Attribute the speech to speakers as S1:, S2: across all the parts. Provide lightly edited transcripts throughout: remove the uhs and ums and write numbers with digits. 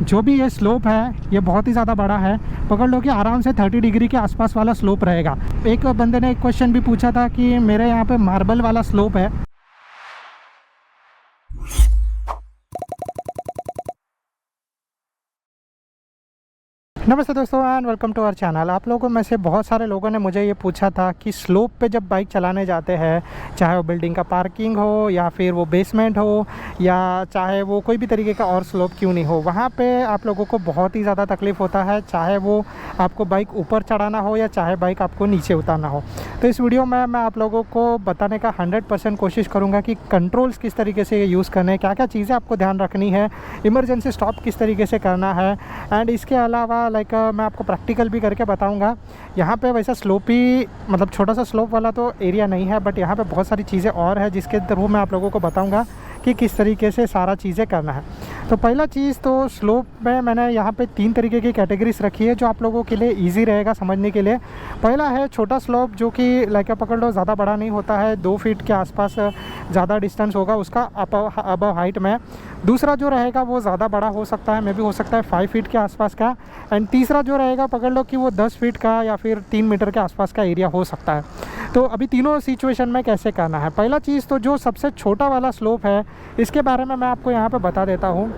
S1: जो भी ये स्लोप है ये बहुत ही ज़्यादा बड़ा है। पकड़ लो कि आराम से 30 डिग्री के आसपास वाला स्लोप रहेगा। एक बंदे ने एक क्वेश्चन भी पूछा था कि मेरे यहाँ पे मार्बल वाला स्लोप है। नमस्ते दोस्तों and welcome to our channel. आप लोगों में से बहुत सारे लोगों ने मुझे ये पूछा था कि स्लोप पे जब बाइक चलाने जाते हैं, चाहे वो बिल्डिंग का पार्किंग हो या फिर वो बेसमेंट हो या चाहे वो कोई भी तरीके का और स्लोप क्यों नहीं हो, वहाँ पे आप लोगों को बहुत ही ज़्यादा तकलीफ़ होता है, चाहे वो आपको बाइक ऊपर चढ़ाना हो या चाहे बाइक आपको नीचे उतारना हो। तो इस वीडियो में मैं आप लोगों को बताने का 100% कोशिश करूँगा कि कंट्रोल्स किस तरीके से यूज़ करने हैं, क्या क्या चीज़ें आपको ध्यान रखनी है, इमरजेंसी स्टॉप किस तरीके से करना है। एंड इसके अलावा मैं आपको प्रैक्टिकल भी करके बताऊंगा। यहाँ पे वैसा स्लोपी मतलब छोटा सा स्लोप वाला तो एरिया नहीं है, बट यहाँ पे बहुत सारी चीज़ें और है जिसके थ्रू मैं आप लोगों को बताऊंगा कि किस तरीके से सारा चीज़ें करना है। तो पहला चीज़ तो स्लोप में मैंने यहाँ पे 3 तरीके की कैटेगरीज रखी है जो आप लोगों के लिए ईजी रहेगा समझने के लिए। पहला है छोटा स्लोप, जो कि पकड़ लो ज़्यादा बड़ा नहीं होता है, 2 फीट के आसपास ज़्यादा डिस्टेंस होगा उसका अबव हाइट में। दूसरा जो रहेगा वो ज़्यादा बड़ा हो सकता है, मे भी हो सकता है 5 फीट के आसपास का। एंड तीसरा जो रहेगा पकड़ लो कि वो 10 फीट का या फिर 3 मीटर के आसपास का एरिया हो सकता है। तो अभी तीनों सिचुएशन में कैसे करना है। पहला चीज़ तो जो सबसे छोटा वाला स्लोप है इसके बारे में मैं आपको यहाँ पे बता देता हूँ।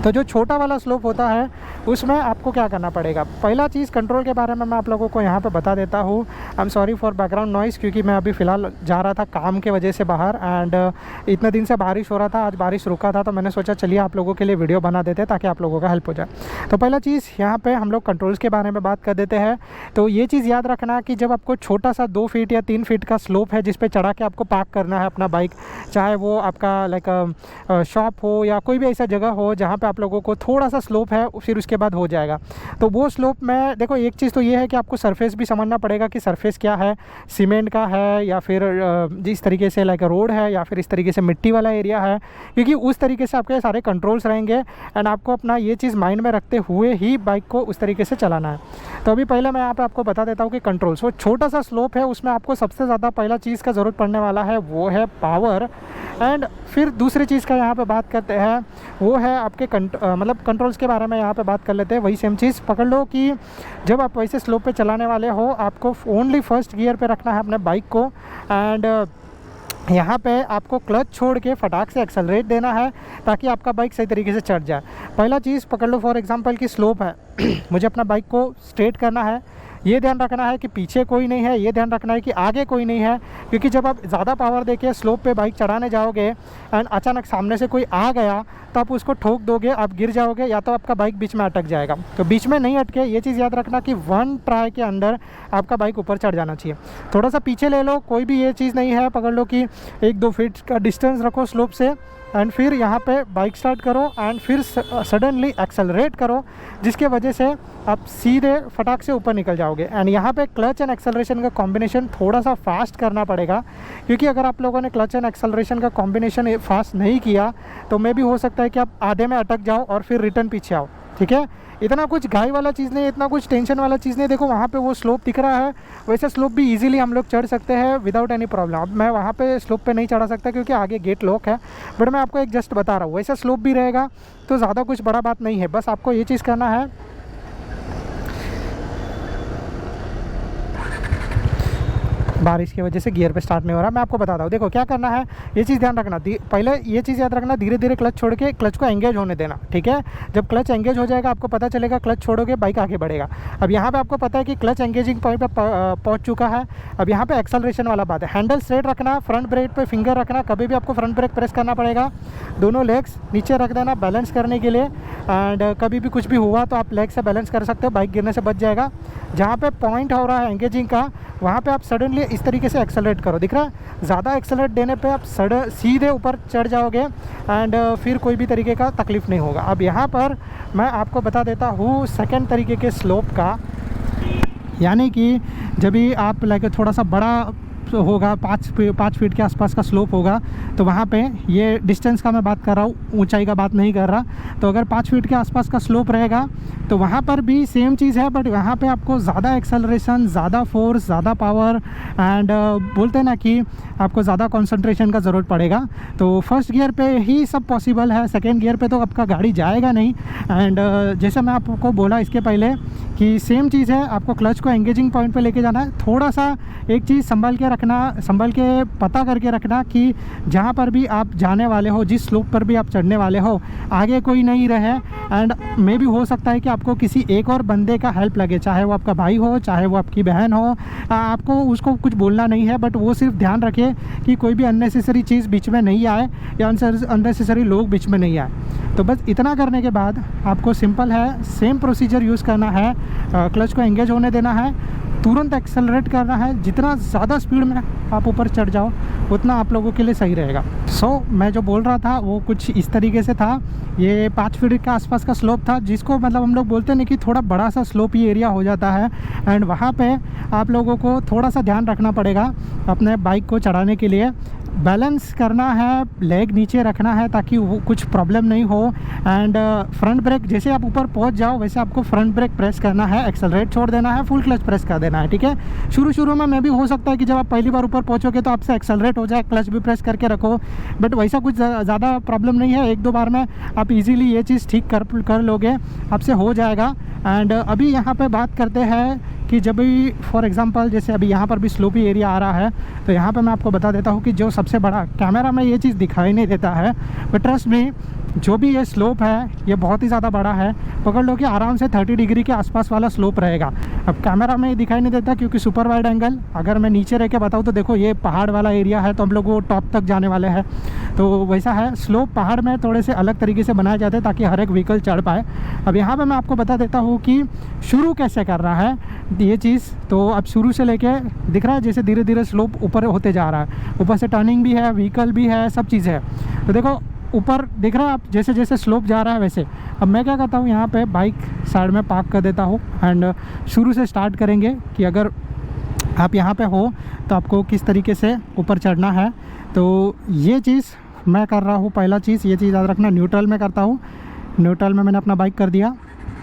S1: तो जो छोटा वाला स्लोप होता है उसमें आपको क्या करना पड़ेगा। पहला चीज़ कंट्रोल के बारे में मैं आप लोगों को यहाँ पे बता देता हूँ। I am sorry for background noise, क्योंकि मैं अभी फ़िलहाल जा रहा था काम के वजह से बाहर, एंड इतने दिन से बारिश हो रहा था, आज बारिश रुका था तो मैंने सोचा चलिए आप लोगों के लिए वीडियो बना देते ताकि आप लोगों का हेल्प हो जाए। तो पहला चीज़ यहाँ पर हम लोग कंट्रोल्स के बारे में बात कर देते हैं। तो ये चीज़ याद रखना कि जब आपको छोटा सा 2 फीट या 3 फीट का स्लोप है जिस पर चढ़ा के आपको पार्क करना है अपना बाइक, चाहे वो आपका शॉप हो या कोई भी ऐसा जगह हो जहाँ पर आप लोगों को थोड़ा सा स्लोप है, फिर उसके बाद हो जाएगा। तो वो स्लोप में देखो एक चीज़ तो ये है कि आपको सरफेस भी समझना पड़ेगा कि सरफेस क्या है, सीमेंट का है या फिर जिस तरीके से रोड है या फिर इस तरीके से मिट्टी वाला एरिया है, क्योंकि उस तरीके से आपके सारे कंट्रोल्स रहेंगे। एंड आपको अपना ये चीज़ माइंड में रखते हुए ही बाइक को उस तरीके से चलाना है। तो अभी पहले मैं यहाँ पे आपको बता देता हूँ कि कंट्रोल्स, वो छोटा सा स्लोप है उसमें आपको सबसे ज़्यादा पहला चीज़ का ज़रूरत पड़ने वाला है वो है पावर। एंड फिर दूसरी चीज़ का यहाँ पे बात करते हैं वो है आपके कंट्रोल्स के बारे में यहाँ पे बात कर लेते हैं। वही सेम चीज़ पकड़ लो कि जब आप वैसे स्लोप पे चलाने वाले हो आपको ओनली फर्स्ट गियर पे रखना है अपने बाइक को। एंड यहाँ पे आपको क्लच छोड़ के फटाक से एक्सेलरेट देना है ताकि आपका बाइक सही तरीके से चढ़ जाए। पहला चीज़ पकड़ लो फॉर एग्जांपल कि स्लोप है मुझे अपना बाइक को स्ट्रेट करना है, ये ध्यान रखना है कि पीछे कोई नहीं है, ये ध्यान रखना है कि आगे कोई नहीं है, क्योंकि जब आप ज़्यादा पावर देके स्लोप पे बाइक चढ़ाने जाओगे एंड अचानक सामने से कोई आ गया तो आप उसको ठोक दोगे, आप गिर जाओगे या तो आपका बाइक बीच में अटक जाएगा। तो बीच में नहीं अटके, ये चीज़ याद रखना कि 1 ट्राई के अंदर आपका बाइक ऊपर चढ़ जाना चाहिए। थोड़ा सा पीछे ले लो, कोई भी ये चीज़ नहीं है, पकड़ लो कि 1-2 फीट का डिस्टेंस रखो स्लोप से एंड फिर यहाँ पे बाइक स्टार्ट करो एंड फिर सडनली एक्सेलरेट करो, जिसके वजह से आप सीधे फटाक से ऊपर निकल जाओगे। एंड यहाँ पे क्लच एंड एक्सेलरेशन का कॉम्बिनेशन थोड़ा सा फास्ट करना पड़ेगा, क्योंकि अगर आप लोगों ने क्लच एंड एक्सेलरेशन का कॉम्बिनेशन फास्ट नहीं किया तो मे भी हो सकता है कि आप आधे में अटक जाओ और फिर रिटर्न पीछे आओ। ठीक है, इतना कुछ घाई वाला चीज़ नहीं, इतना कुछ टेंशन वाला चीज़ नहीं। देखो वहाँ पे वो स्लोप दिख रहा है, वैसे स्लोप भी इजीली हम लोग चढ़ सकते हैं विदाउट एनी प्रॉब्लम। अब मैं वहाँ पे स्लोप पे नहीं चढ़ा सकता क्योंकि आगे गेट लॉक है, बट मैं आपको एक जस्ट बता रहा हूँ वैसा स्लोप भी रहेगा तो ज़्यादा कुछ बड़ा बात नहीं है। बस आपको ये चीज़ करना है, बारिश की वजह से गियर पे स्टार्ट नहीं हो रहा, मैं आपको बताता हूँ। देखो क्या करना है, ये चीज़ ध्यान रखना, पहले ये चीज़ याद रखना, धीरे धीरे क्लच छोड़ के क्लच को एंगेज होने देना। ठीक है, जब क्लच एंगेज हो जाएगा आपको पता चलेगा, क्लच छोड़ोगे बाइक आगे बढ़ेगा। अब यहाँ पे आपको पता है कि क्लच एंगेजिंग पॉइंट पे पहुँच चुका है। अब यहाँ पे एक्सेलरेशन वाला बात है, हैंडल स्ट्रेट रखना, फ्रंट ब्रेक पे फिंगर रखना, कभी भी आपको फ्रंट ब्रेक प्रेस करना पड़ेगा, दोनों लेग्स नीचे रख देना बैलेंस करने के लिए। एंड कभी भी कुछ भी हुआ तो आप लेग से बैलेंस कर सकते हो, बाइक गिरने से बच जाएगा। जहाँ पे पॉइंट हो रहा है एंगेजिंग का वहाँ पे आप सडनली इस तरीके से एक्सेलरेट करो, दिख रहा है, ज़्यादा एक्सेलरेट देने पे आप सीधे ऊपर चढ़ जाओगे एंड फिर कोई भी तरीके का तकलीफ़ नहीं होगा। अब यहाँ पर मैं आपको बता देता हूँ सेकंड तरीके के स्लोप का, यानी कि जब भी आप थोड़ा सा बड़ा होगा 5 फीट के आसपास का स्लोप होगा, तो वहाँ पे ये डिस्टेंस का मैं बात कर रहा हूँ, ऊंचाई का बात नहीं कर रहा। तो अगर 5 फीट के आसपास का स्लोप रहेगा तो वहाँ पर भी सेम चीज़ है, बट वहाँ पे आपको ज़्यादा एक्सेलरेशन, ज़्यादा फोर्स, ज़्यादा पावर एंड बोलते हैं ना कि आपको ज़्यादा कंसंट्रेशन का ज़रूरत पड़ेगा। तो फर्स्ट गियर पे ही सब पॉसिबल है, सेकेंड गियर पे तो आपका गाड़ी जाएगा नहीं। एंड जैसे मैं आपको बोला इसके पहले कि सेम चीज़ है, आपको क्लच को एंगेजिंग पॉइंट पे लेके जाना है। थोड़ा सा एक चीज़ संभल के पता करके रखना कि जहाँ पर भी आप जाने वाले हो, जिस स्लोप पर भी आप चढ़ने वाले हो, आगे कोई नहीं रहे। एंड मे भी हो सकता है कि आपको किसी एक और बंदे का हेल्प लगे, चाहे वो आपका भाई हो, चाहे वो आपकी बहन हो। आपको उसको कुछ बोलना नहीं है, बट वो सिर्फ ध्यान रखे कि कोई भी अननेसेसरी चीज़ बीच में नहीं आए या अननेसेसरी लोग बीच में नहीं आए। तो बस इतना करने के बाद आपको सिंपल है, सेम प्रोसीजर यूज़ करना है। क्लच को एंगेज होने देना है, तुरंत एक्सेलरेट करना है। जितना ज़्यादा स्पीड में आप ऊपर चढ़ जाओ उतना आप लोगों के लिए सही रहेगा। मैं जो बोल रहा था वो कुछ इस तरीके से था। ये 5 फीट के आसपास का स्लोप था, जिसको मतलब हम लोग बोलते हैं कि थोड़ा बड़ा सा स्लोप ही एरिया हो जाता है। एंड वहाँ पे आप लोगों को थोड़ा सा ध्यान रखना पड़ेगा अपने बाइक को चढ़ाने के लिए। बैलेंस करना है, लेग नीचे रखना है ताकि वो कुछ प्रॉब्लम नहीं हो। एंड फ्रंट ब्रेक जैसे आप ऊपर पहुंच जाओ वैसे आपको फ्रंट ब्रेक प्रेस करना है, एक्सेलरेट छोड़ देना है, फुल क्लच प्रेस कर देना है। ठीक है, शुरू में भी हो सकता है कि जब आप पहली बार ऊपर पहुंचोगे तो आपसे एक्सेलरेट हो जाए, क्लच भी प्रेस करके रखो, बट वैसा कुछ ज़्यादा प्रॉब्लम नहीं है। 1-2 बार में आप इजीली ये चीज़ ठीक कर लोगे, आपसे हो जाएगा। एंड अभी यहाँ पे बात करते हैं कि जब भी फॉर एग्जांपल जैसे अभी यहाँ पर भी स्लोपी एरिया आ रहा है, तो यहाँ पे मैं आपको बता देता हूँ कि जो सबसे बड़ा कैमरा में ये चीज़ दिखाई नहीं देता है, बट ट्रस्ट में जो भी ये स्लोप है ये बहुत ही ज़्यादा बड़ा है। पकड़ लो कि आराम से 30 डिग्री के आसपास वाला स्लोप रहेगा। अब कैमरा में ये दिखाई नहीं देता क्योंकि सुपर वाइड एंगल, अगर मैं नीचे रह के बताऊँ तो देखो ये पहाड़ वाला एरिया है, तो हम लोग वो टॉप तक जाने वाले हैं। तो वैसा है, स्लोप पहाड़ में थोड़े से अलग तरीके से बनाए जाते हैं ताकि हर एक व्हीकल चढ़ पाए। अब यहाँ पर मैं आपको बता देता हूँ कि शुरू कैसे कर रहा है ये चीज़। तो अब शुरू से लेके दिख रहा है जैसे धीरे धीरे स्लोप ऊपर होते जा रहा है, ऊपर से टर्निंग भी है, व्हीकल भी है, सब चीज़ है। तो देखो ऊपर दिख रहा है आप जैसे जैसे स्लोप जा रहा है वैसे। अब मैं क्या करता हूँ, यहाँ पे बाइक साइड में पार्क कर देता हूँ एंड शुरू से स्टार्ट करेंगे कि अगर आप यहाँ पे हो तो आपको किस तरीके से ऊपर चढ़ना है। तो ये चीज़ मैं कर रहा हूँ। पहला चीज़ ये चीज़ याद रखना, न्यूट्रल में करता हूँ। न्यूट्रल में मैंने अपना बाइक कर दिया,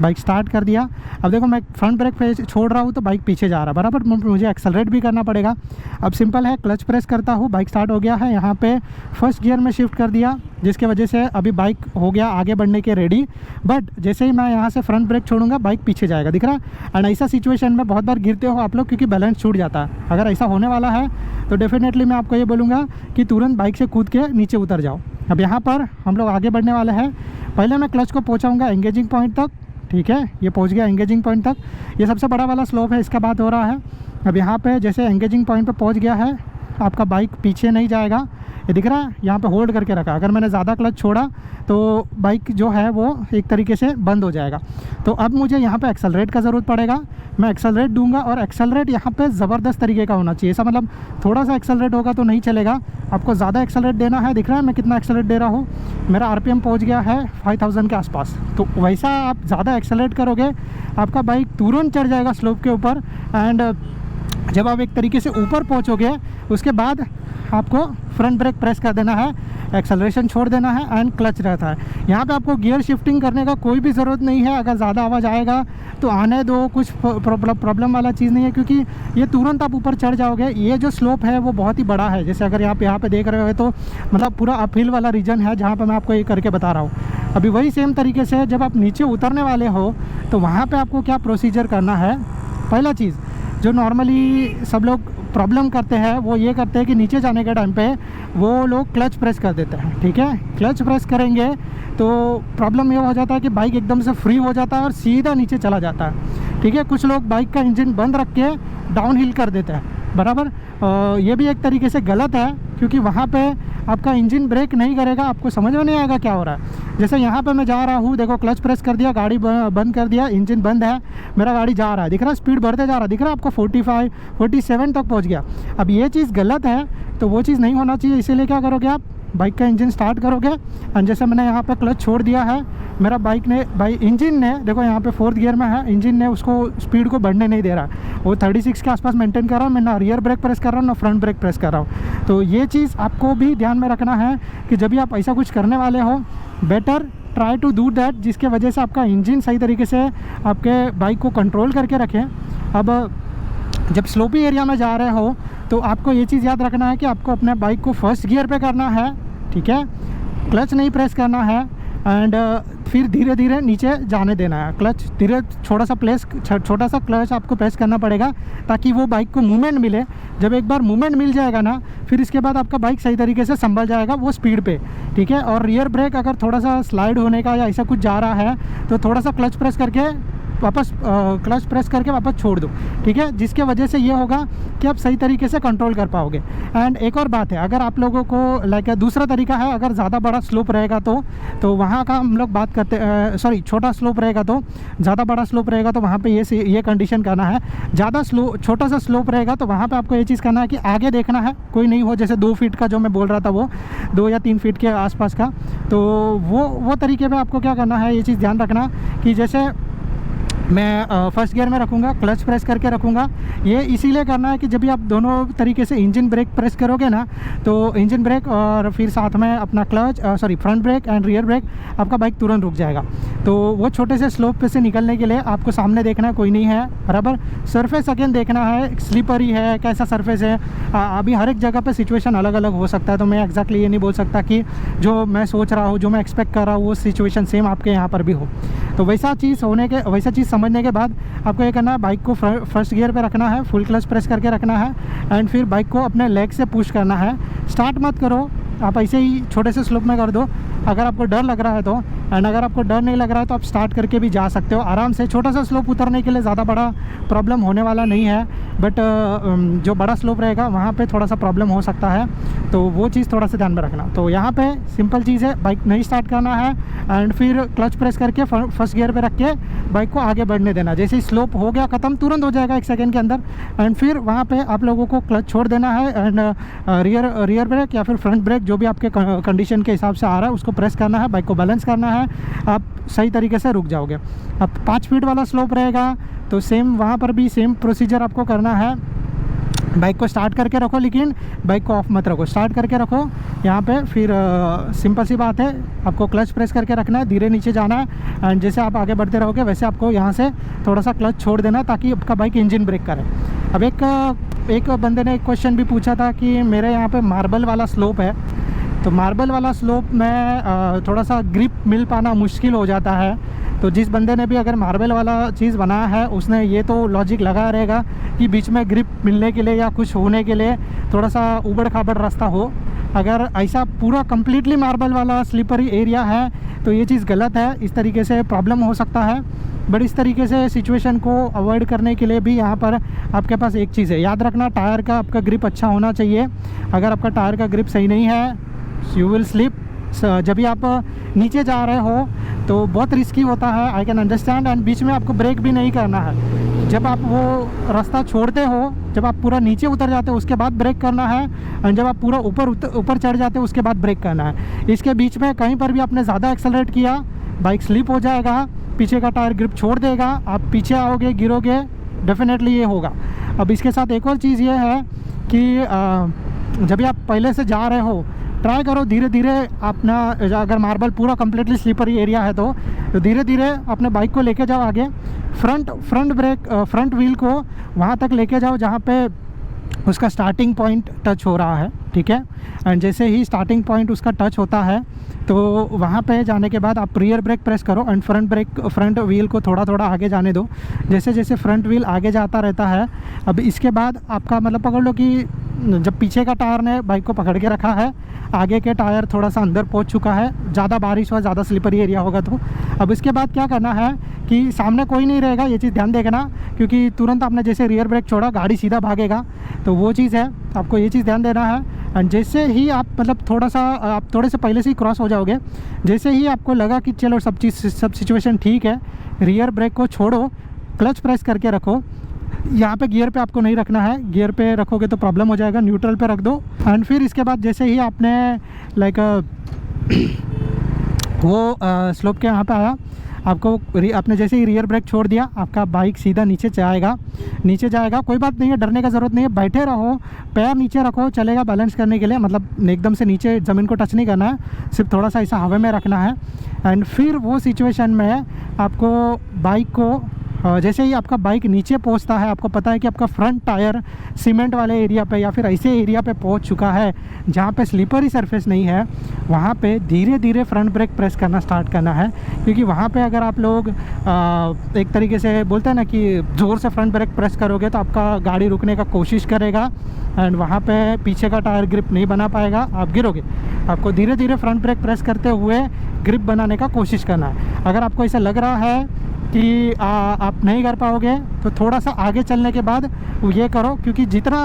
S1: बाइक स्टार्ट कर दिया। अब देखो मैं फ्रंट ब्रेक पे छोड़ रहा हूँ तो बाइक पीछे जा रहा है, बराबर मुझे एक्सेलरेट भी करना पड़ेगा। अब सिंपल है, क्लच प्रेस करता हूँ, बाइक स्टार्ट हो गया है। यहाँ पे फर्स्ट गियर में शिफ्ट कर दिया, जिसके वजह से अभी बाइक हो गया आगे बढ़ने के रेडी। बट जैसे ही मैं यहाँ से फ्रंट ब्रेक छोड़ूंगा बाइक पीछे जाएगा, दिख रहा है। एंड ऐसा सिचुएशन में बहुत बार गिरते हो आप लोग क्योंकि बैलेंस छूट जाता है। अगर ऐसा होने वाला है तो डेफिनेटली मैं आपको ये बोलूँगा कि तुरंत बाइक से कूद के नीचे उतर जाओ। अब यहाँ पर हम लोग आगे बढ़ने वाले हैं। पहले मैं क्लच को पहुँचाऊँगा एंगेजिंग पॉइंट तक, ठीक है, ये पहुंच गया एंगेजिंग पॉइंट तक। ये सबसे बड़ा वाला स्लोप है, इसका बात हो रहा है। अब यहाँ पे जैसे एंगेजिंग पॉइंट पे पहुंच गया है, आपका बाइक पीछे नहीं जाएगा, ये दिख रहा है, यहाँ पे होल्ड करके रखा। अगर मैंने ज़्यादा क्लच छोड़ा तो बाइक जो है वो एक तरीके से बंद हो जाएगा। तो अब मुझे यहाँ पे एक्सेलरेट का ज़रूरत पड़ेगा। मैं एक्सेलरेट दूंगा और एक्सेलरेट यहाँ पे ज़बरदस्त तरीके का होना चाहिए। ऐसा मतलब थोड़ा सा एक्सेलरेट होगा तो नहीं चलेगा, आपको ज़्यादा एक्सेलरेट देना है। दिख रहा है मैं कितना एक्सेलरेट दे रहा हूँ, मेरा आरपीएम पहुँच गया है 5000 के आसपास। तो वैसा आप ज़्यादा एक्सेलरेट करोगे आपका बाइक तुरंत चढ़ जाएगा स्लोप के ऊपर। एंड जब आप एक तरीके से ऊपर पहुँचोगे उसके बाद आपको फ्रंट ब्रेक प्रेस कर देना है, एक्सेलरेशन छोड़ देना है एंड क्लच रहता है। यहाँ पे आपको गियर शिफ्टिंग करने का कोई भी ज़रूरत नहीं है। अगर ज़्यादा आवाज़ आएगा तो आने दो, कुछ प्रॉब्लम वाला चीज़ नहीं है क्योंकि ये तुरंत आप ऊपर चढ़ जाओगे। ये जो स्लोप है वो बहुत ही बड़ा है, जैसे अगर आप यहाँ पे देख रहे हो तो मतलब पूरा अपहिल वाला रीजन है जहाँ पर मैं आपको ये करके बता रहा हूँ। अभी वही सेम तरीके से जब आप नीचे उतरने वाले हो तो वहाँ पर आपको क्या प्रोसीजर करना है। पहला चीज़ जो नॉर्मली सब लोग प्रॉब्लम करते हैं वो ये करते हैं कि नीचे जाने के टाइम पे वो लोग क्लच प्रेस कर देते हैं, ठीक है। क्लच प्रेस करेंगे तो प्रॉब्लम ये हो जाता है कि बाइक एकदम से फ्री हो जाता है और सीधा नीचे चला जाता है, ठीक है। कुछ लोग बाइक का इंजन बंद रख के डाउन हिल कर देते हैं, बराबर। ये भी एक तरीके से गलत है क्योंकि वहाँ पे आपका इंजन ब्रेक नहीं करेगा, आपको समझ में नहीं आएगा क्या हो रहा है। जैसे यहाँ पे मैं जा रहा हूँ, देखो क्लच प्रेस कर दिया, गाड़ी बंद कर दिया, इंजन बंद है, मेरा गाड़ी जा रहा है, दिख रहा है स्पीड बढ़ते जा रहा है, दिख रहा है आपको 45 47 तक पहुँच गया। अब ये चीज़ गलत है, तो वो चीज़ नहीं होना चाहिए। इसीलिए क्या करोगे आप, बाइक का इंजन स्टार्ट करोगे एंड जैसे मैंने यहाँ पे क्लच छोड़ दिया है, मेरा इंजन ने देखो यहाँ पे 4th गियर में है, इंजन ने उसको स्पीड को बढ़ने नहीं दे रहा, वो 36 के आसपास मेंटेन कर रहा हूँ मैं, ना रियर ब्रेक प्रेस कर रहा हूँ ना फ्रंट ब्रेक प्रेस कर रहा हूँ। तो ये चीज़ आपको भी ध्यान में रखना है कि जब भी आप ऐसा कुछ करने वाले हो, better try to do that जिसके वजह से आपका इंजन सही तरीके से आपके बाइक को कंट्रोल करके रखें। अब जब स्लोपी एरिया में जा रहे हो तो आपको ये चीज़ याद रखना है कि आपको अपने बाइक को फर्स्ट गियर पे करना है, ठीक है, क्लच नहीं प्रेस करना है एंड फिर धीरे धीरे नीचे जाने देना है। क्लच धीरे छोटा सा क्लच आपको प्रेस करना पड़ेगा ताकि वो बाइक को मूवमेंट मिले। जब एक बार मूवमेंट मिल जाएगा ना, फिर इसके बाद आपका बाइक सही तरीके से संभल जाएगा वो स्पीड पे, ठीक है। और रियर ब्रेक अगर थोड़ा सा स्लाइड होने का या ऐसा कुछ जा रहा है तो थोड़ा सा क्लच प्रेस करके वापस छोड़ दो, ठीक है, जिसके वजह से ये होगा कि आप सही तरीके से कंट्रोल कर पाओगे। एंड एक और बात है, अगर आप लोगों को लाइक दूसरा तरीका है, अगर ज़्यादा बड़ा स्लोप रहेगा तो वहाँ का हम लोग बात करते छोटा स्लोप रहेगा तो ज़्यादा बड़ा स्लोप रहेगा तो वहाँ पे ये कंडीशन करना है। छोटा सा स्लोप रहेगा तो वहाँ पे आपको ये चीज़ करना है कि आगे देखना है कोई नहीं हो, जैसे 2 फीट का जो मैं बोल रहा था वो 2 या 3 फीट के आसपास का, तो वो तरीके पे आपको क्या करना है, ये चीज़ ध्यान रखना कि जैसे मैं फर्स्ट गियर में रखूँगा, क्लच प्रेस करके रखूँगा। ये इसीलिए करना है कि जब भी आप दोनों तरीके से इंजन ब्रेक प्रेस करोगे ना, तो इंजन ब्रेक और फिर साथ में अपना front brake and rear brake, आपका बाइक तुरंत रुक जाएगा। तो वो छोटे से स्लोप पे से निकलने के लिए आपको सामने देखना है कोई नहीं है, बराबर। सरफेस अगेन देखना है, स्लिपरी है, कैसा सरफेस है। अभी हर एक जगह पे सिचुएशन अलग अलग हो सकता है, तो मैं एग्जैक्टली ये नहीं बोल सकता कि जो मैं सोच रहा हूँ, जो मैं एक्सपेक्ट कर रहा हूँ वो सिचुएशन सेम आपके यहाँ पर भी हो। तो वैसा चीज़ समझने के बाद आपको ये करना है, बाइक को फर्स्ट गियर पे रखना है, फुल क्लच प्रेस करके रखना है एंड फिर बाइक को अपने लेग से पुश करना है। स्टार्ट मत करो, आप ऐसे ही छोटे से स्लोप में कर दो अगर आपको डर लग रहा है तो। एंड अगर आपको डर नहीं लग रहा है तो आप स्टार्ट करके भी जा सकते हो आराम से। छोटा सा स्लोप उतरने के लिए ज़्यादा बड़ा प्रॉब्लम होने वाला नहीं है, बट जो बड़ा स्लोप रहेगा वहाँ पे थोड़ा सा प्रॉब्लम हो सकता है, तो वो चीज़ थोड़ा सा ध्यान में रखना। तो यहाँ पे सिंपल चीज़ है, बाइक नहीं स्टार्ट करना है एंड फिर क्लच प्रेस करके फर्स्ट गियर पे रख के बाइक को आगे बढ़ने देना। जैसे ही स्लोप हो गया ख़त्म, तुरंत हो जाएगा 1 सेकंड के अंदर, एंड फिर वहाँ पे आप लोगों को क्लच छोड़ देना है एंड रियर ब्रेक या फिर फ्रंट ब्रेक जो भी आपके कंडीशन के हिसाब से आ रहा है उसको प्रेस करना है, बाइक को बैलेंस करना है, आप सही तरीके से रुक जाओगे। अब 5 फीट वाला स्लोप रहेगा तो सेम वहाँ पर भी सेम प्रोसीजर आपको करना है। बाइक को स्टार्ट करके रखो, लेकिन बाइक को ऑफ मत रखो, स्टार्ट करके रखो यहाँ पे। फिर सिंपल सी बात है, आपको क्लच प्रेस करके रखना है, धीरे नीचे जाना है एंड जैसे आप आगे बढ़ते रहोगे वैसे आपको यहाँ से थोड़ा सा क्लच छोड़ देना ताकि आपका बाइक इंजन ब्रेक करे। अब एक बंदे ने एक क्वेश्चन भी पूछा था कि मेरे यहाँ पे मार्बल वाला स्लोप है, तो मार्बल वाला स्लोप में थोड़ा सा ग्रिप मिल पाना मुश्किल हो जाता है। तो जिस बंदे ने भी अगर मार्बल वाला चीज़ बनाया है उसने ये तो लॉजिक लगाया रहेगा कि बीच में ग्रिप मिलने के लिए या कुछ होने के लिए थोड़ा सा उबड़ खाबड़ रास्ता हो। अगर ऐसा पूरा कम्प्लीटली मार्बल वाला स्लिपरी एरिया है तो ये चीज़ गलत है, इस तरीके से प्रॉब्लम हो सकता है। बट इस तरीके से सिचुएशन को अवॉइड करने के लिए भी यहाँ पर आपके पास एक चीज़ है, याद रखना, टायर का आपका ग्रिप अच्छा होना चाहिए। अगर आपका टायर का ग्रिप सही नहीं है, यू विल स्लिप। जब भी आप नीचे जा रहे हो तो बहुत रिस्की होता है, आई कैन अंडरस्टैंड, एंड बीच में आपको ब्रेक भी नहीं करना है। जब आप वो रास्ता छोड़ते हो, जब आप पूरा नीचे उतर जाते हो उसके बाद ब्रेक करना है, और जब आप पूरा ऊपर चढ़ जाते हो उसके बाद ब्रेक करना है। इसके बीच में कहीं पर भी आपने ज़्यादा एक्सेलरेट किया, बाइक स्लिप हो जाएगा, पीछे का टायर ग्रिप छोड़ देगा, आप पीछे आओगे, गिरोगे, डेफिनेटली ये होगा। अब इसके साथ एक और चीज़ ये है कि जब भी आप पहले से जा रहे हो, ट्राई करो धीरे धीरे अपना, अगर मार्बल पूरा कम्प्लीटली स्लिपरी एरिया है तो धीरे धीरे अपने बाइक को लेके जाओ आगे, फ्रंट व्हील को वहाँ तक लेके जाओ जहाँ पे उसका स्टार्टिंग पॉइंट टच हो रहा है, ठीक है। एंड जैसे ही स्टार्टिंग पॉइंट उसका टच होता है तो वहाँ पे जाने के बाद आप रियर ब्रेक प्रेस करो एंड फ्रंट व्हील को थोड़ा थोड़ा आगे जाने दो। जैसे जैसे फ्रंट व्हील आगे जाता रहता है, अब इसके बाद आपका मतलब पकड़ लो कि जब पीछे का टायर ने बाइक को पकड़ के रखा है, आगे के टायर थोड़ा सा अंदर पहुंच चुका है, ज़्यादा बारिश हुआ, ज़्यादा स्लिपरी एरिया होगा तो। अब इसके बाद क्या करना है कि सामने कोई नहीं रहेगा, ये चीज़ ध्यान देना, क्योंकि तुरंत आपने जैसे रियर ब्रेक छोड़ा गाड़ी सीधा भागेगा, तो वो चीज़ है, आपको ये चीज़ ध्यान देना है। एंड जैसे ही आप मतलब आप थोड़े से पहले से ही क्रॉस हो जाओगे, जैसे ही आपको लगा कि चलो सब सिचुएशन ठीक है, रियर ब्रेक को छोड़ो, क्लच प्रेस करके रखो, यहाँ पे गियर पे आपको नहीं रखना है, गियर पे रखोगे तो प्रॉब्लम हो जाएगा, न्यूट्रल पे रख दो। एंड फिर इसके बाद जैसे ही आपने लाइक वो स्लोप के यहाँ पे आया, आपको आपने जैसे ही रियर ब्रेक छोड़ दिया, आपका बाइक सीधा नीचे जाएगा। कोई बात नहीं है, डरने का ज़रूरत नहीं है, बैठे रहो, पैर नीचे रखो, चलेगा बैलेंस करने के लिए, मतलब एकदम से नीचे ज़मीन को टच नहीं करना है, सिर्फ थोड़ा सा ऐसा हवा में रखना है। एंड फिर वो सिचुएशन में आपको बाइक को जैसे ही आपका बाइक नीचे पहुंचता है, आपको पता है कि आपका फ्रंट टायर सीमेंट वाले एरिया पे या फिर ऐसे एरिया पे पहुंच चुका है जहां पे स्लिपरी सरफेस नहीं है, वहां पे धीरे धीरे फ्रंट ब्रेक प्रेस करना स्टार्ट करना है। क्योंकि वहां पे अगर आप लोग एक तरीके से बोलते हैं ना कि ज़ोर से फ्रंट ब्रेक प्रेस करोगे तो आपका गाड़ी रुकने का कोशिश करेगा एंड वहाँ पे पीछे का टायर ग्रिप नहीं बना पाएगा, आप गिरोगे। आपको धीरे धीरे फ्रंट ब्रेक प्रेस करते हुए ग्रिप बनाने का कोशिश करना है। अगर आपको ऐसा लग रहा है कि आप नहीं कर पाओगे तो थोड़ा सा आगे चलने के बाद ये करो, क्योंकि जितना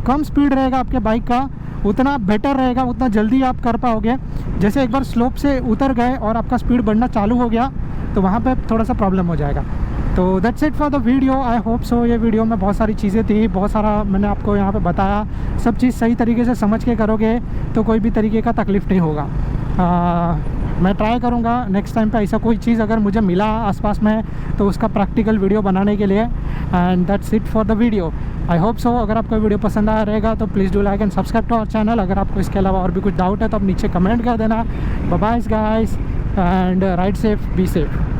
S1: कम स्पीड रहेगा आपके बाइक का उतना बेटर रहेगा, उतना जल्दी आप कर पाओगे। जैसे एक बार स्लोप से उतर गए और आपका स्पीड बढ़ना चालू हो गया तो वहाँ पे थोड़ा सा प्रॉब्लम हो जाएगा। तो that's it for the video, I hope सो। ये वीडियो में बहुत सारी चीज़ें थी, बहुत सारा मैंने आपको यहाँ पे बताया। सब चीज़ सही तरीके से समझ के करोगे तो कोई भी तरीके का तकलीफ़ नहीं होगा। मैं ट्राई करूँगा नेक्स्ट टाइम पे ऐसा कोई चीज़ अगर मुझे मिला आसपास में तो उसका प्रैक्टिकल वीडियो बनाने के लिए। And that's it for the video, I hope so. अगर आपको वीडियो पसंद आया रहेगा तो please do like and subscribe to our channel. अगर आपको इसके अलावा और भी कुछ डाउट है तो आप नीचे कमेंट कर देना। Bye bye guys and ride safe, be safe.